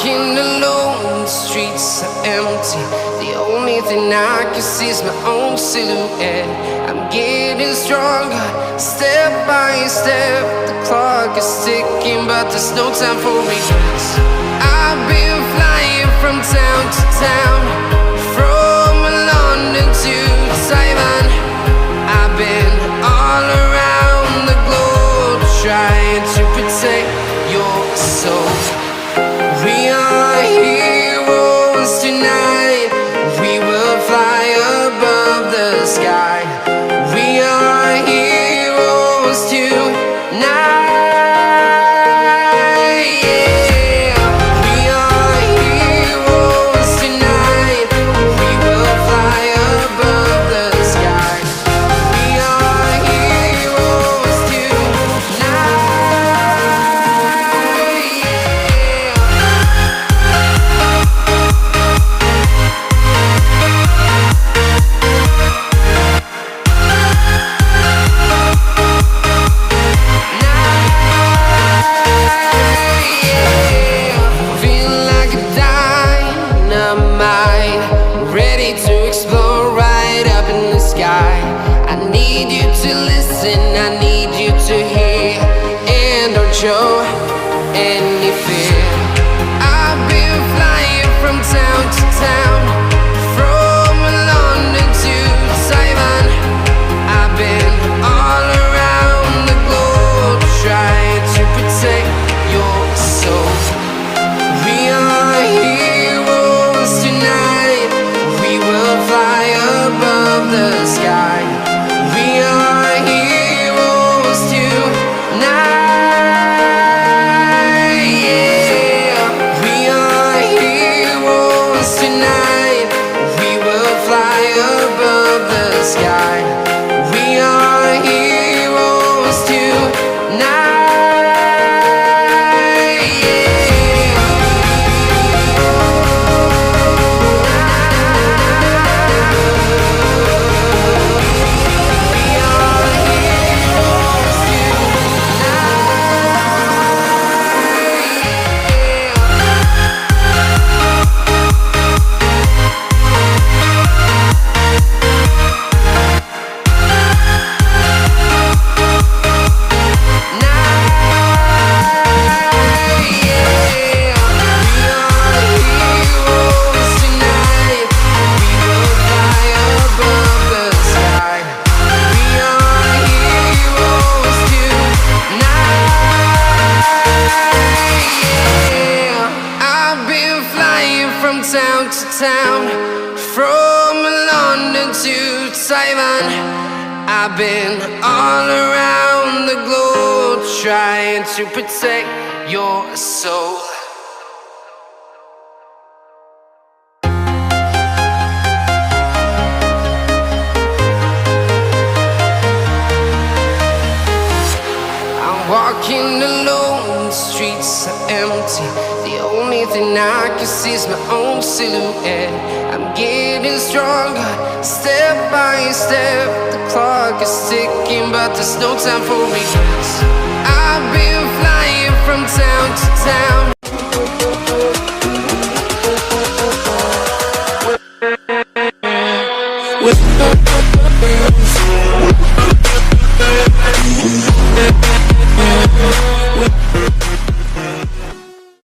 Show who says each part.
Speaker 1: walking alone, the streets are empty. The only thing I can see is my own silhouette. I'm getting stronger, step by step. The clock is ticking, but there's no time for regrets. I've been flying from town to town, from London to Taiwan. I've been all around the globe, trying to protect your soul. We are heroes tonight. We will fly above the sky. We are heroes tonight. Yeah. We are heroes tonight. We will fly above the sky. We are heroes tonight. Ready to explore right up in the sky. I need you to listen, I need you to hear, and don't show any fear. I've been flying from town to town, from London to Taiwan. I've been all around the globe, trying to protect your soul. We are heroes tonight. We will fly above the sky. We are heroes tonight. Yeah. We are heroes tonight. We will fly above the sky. We are heroes tonight. Town to town, from London to Taiwan. I've been all around the globe, trying to protect your soul. I'm walking alone, the streets are empty. The only thing I can see is my own silhouette. I'm getting stronger, step by step. The clock is ticking, but there's no time for regrets. I've been flying from town to town. With